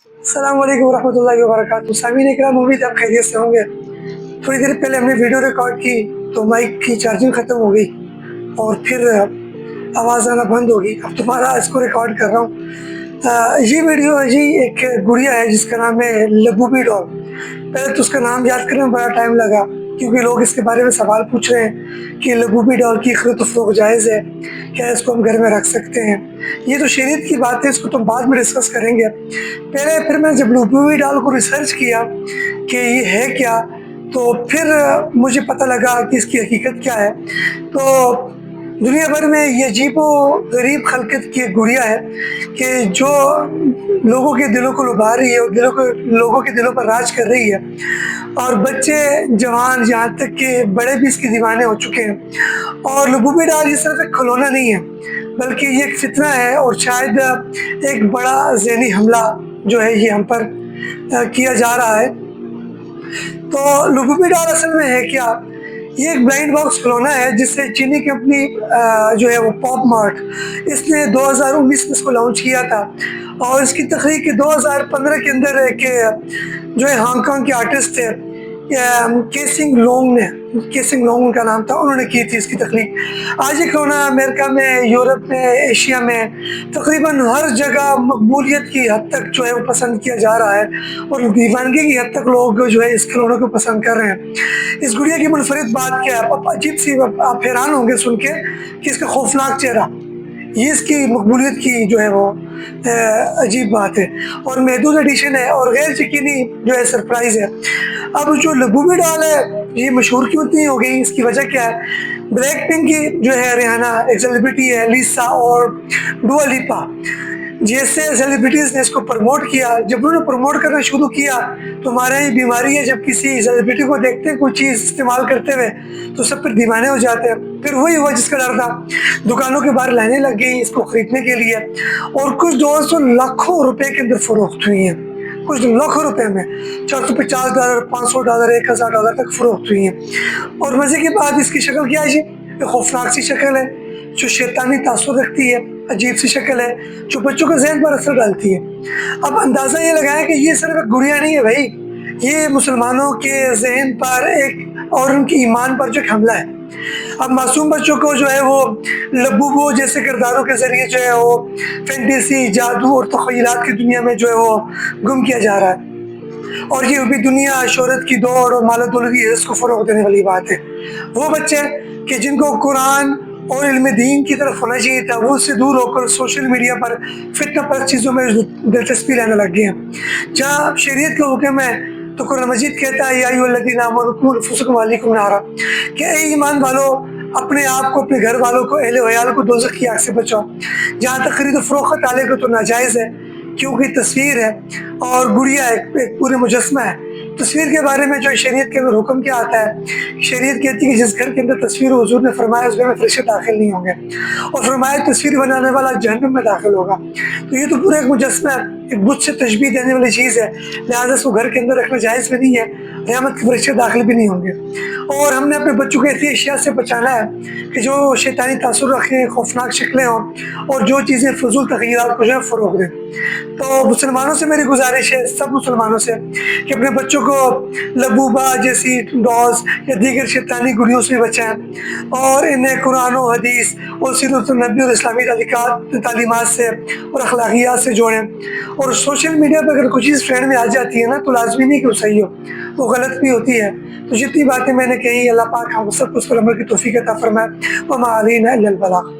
अस्सलाम वालेकुम वरहमतुल्लाहि वबरकातुहू। सामीन इकराम, उम्मीद आप खैरियत से होंगे। थोड़ी देर पहले हमने वीडियो रिकॉर्ड की तो माइक की चार्जिंग ख़त्म हो गई और फिर आवाज़ आना बंद हो गई। अब दोबारा इसको रिकॉर्ड कर रहा हूँ। ये वीडियो है जी, एक गुड़िया है जिसका नाम है लबूबी डॉल। पहले तो उसका नाम याद करने में बड़ा टाइम लगा क्योंकि लोग इसके बारे में सवाल पूछ रहे हैं कि लबूबी डॉल की खरीद फरोख्त जायज़ है, क्या इसको हम घर में रख सकते हैं। ये तो शरीयत की बात है, इसको तो बाद में डिस्कस करेंगे। पहले फिर मैंने जब लबूबी डॉल को रिसर्च किया कि ये है क्या, तो फिर मुझे पता लगा कि इसकी हकीकत क्या है। तो दुनिया भर में ये अजीबो गरीब खलकत की एक गुड़िया है कि जो लोगों के दिलों को लुभा रही है और लोगों के दिलों पर राज कर रही है, और बच्चे जवान यहाँ तक कि बड़े भी इसके दीवाने हो चुके हैं। और लबूबी डॉल ये सिर्फ एक खिलौना नहीं है, बल्कि ये एक फितना है और शायद एक बड़ा ज़हनी हमला जो है ये हम पर किया जा रहा है। तो लबूबी डॉल असल में है क्या? ये एक ब्लाइंड बॉक्स खिलौना है जिससे चीनी कंपनी जो है वो पॉप मार्ट, इसने 2019 में इसको लॉन्च किया था। और इसकी तख्लीक 2015 के अंदर एक जो है हांगकांग के आर्टिस्ट थे केसिंग लोंग उनका नाम था, उन्होंने की थी इसकी तख्लीक। आज ये खिलौना अमेरिका में, यूरोप में, एशिया में तकरीबन हर जगह मकबूलियत की हद तक जो है वो पसंद किया जा रहा है और दीवानगी की हद तक लोग जो है इस खिलौने को पसंद कर रहे हैं। इस गुड़िया की मुनफरिद बात क्या है? अजीब सी, आप हैरान होंगे सुन के कि इसका खौफनाक चेहरा, ये इसकी मकबूलियत की जो है वो अजीब बात है। और महदूद एडिशन है और गैर यकीनी जो है सरप्राइज़ है। अब जो लबूबी डॉल है ये मशहूर क्यों नहीं हो गई, इसकी वजह क्या है? ब्लैक पिंक की जो है रिहाना एक सेलिब्रिटी है, लिसा और डुआ लिपा जैसे सेलिब्रिटीज़ ने इसको प्रमोट किया। जब उन्होंने प्रमोट करना शुरू किया तो हमारे यहाँ बीमारी है, जब किसी सेलिब्रिटी को देखते हैं कोई चीज़ इस्तेमाल करते हुए तो सब फिर दीवाने हो जाते हैं। फिर वही हुआ जिसका डर था, दुकानों के बाहर लाइनें लग गई इसको ख़रीदने के लिए और कुछ दोस्त तो लाखों रुपए के अंदर फ़रोख्त हुई हैं, कुछ लाखों रुपए में $450, $500, $1000 तक फ़रोख्त हुई हैं। और मज़े की बात, इसकी शक्ल क्या है जी? खौफनाक सी शक्ल है जो शैतानी तासुर रखती है, अजीब सी शक्ल है जो बच्चों के ज़हन पर असर डालती है। अब अंदाज़ा ये लगाएं कि ये सिर्फ एक गुड़िया नहीं है भाई, ये मुसलमानों के जहन पर एक और उनकी ईमान पर जो हमला है। अब मासूम बच्चों को जो है वो लबूबो जैसे किरदारों के ज़रिए जो है वो फैंटेसी, जादू और तख़य्युलात की दुनिया में जो है वो गुम किया जा रहा है। और ये भी दुनिया शोहरत की दौड़ और माल दौलत की इसको फ़रोग़ देने वाली बात है। वो बच्चे कि जिनको कुरान और इल्म दीन की तरफ होना चाहिए था, वो उससे दूर होकर सोशल मीडिया पर फितना परस्त चीज़ों में दिलचस्पी लेने लग गए हैं। जहाँ शरीयत का हुक्म है तो कुरान मजीद कहता है या अय्युहल्लज़ीना आमनू क़ू अनफुसकुम व अहलीकुम नारा, कि ऐ ईमान वालों अपने आप को, अपने घर वालों को, अहले वयाल को दोज़ख की आग से बचाओ। जहाँ तक खरीद फ़रोख्त ताल्लुक़ है तो नाजायज़ है क्योंकि तस्वीर है और गुड़िया एक पूरे मुजस्मा है। तस्वीर के बारे में जो शरीयत के अंदर हुक्म क्या आता है? शरीयत कहती है कि जिस घर के अंदर तस्वीर हुजूर ने फरमाया उस घर में फरिश्ते दाखिल नहीं होंगे और फरमाया तस्वीर बनाने वाला जहन्नम में दाखिल होगा। तो ये तो पूरा एक मुजस्मा, एक बुत से तशबीह देने वाली चीज़ है, लिहाजा इसको घर के अंदर रखना जायज़ भी नहीं है, क़यामत के फरिश्ते दाखिल भी नहीं होंगे। और हमने अपने बच्चों को ऐसी अशिया से बचाना है कि जो शैतानी तासुर रखें, खौफनाक शक्लें हों और जो चीज़ें फजूल तग़य्युरात को जो है फ़रोग़ दें। तो मुसलमानों से मेरी गुजारिश है, सब मुसलमानों से, कि अपने बच्चों को लबूबा जैसी डॉल्स या दीगर शैतानी गुड़ियों से बचाएं और इन्हें कुरान और हदीस और सीरत नबी और इस्लामी तालीमात से और अखलाकियात से जोड़ें। और सोशल मीडिया पर अगर कोई चीज़ ट्रेंड में आ जाती है ना तो लाजमी नहीं कि वो सही हो, वो गलत भी होती है। तो जितनी बातें मैंने कही, अल्लाह पाक हम सबको उस पर अमल की तौफीक अता फरमाए। वमा अलैना इल्लल बलाग।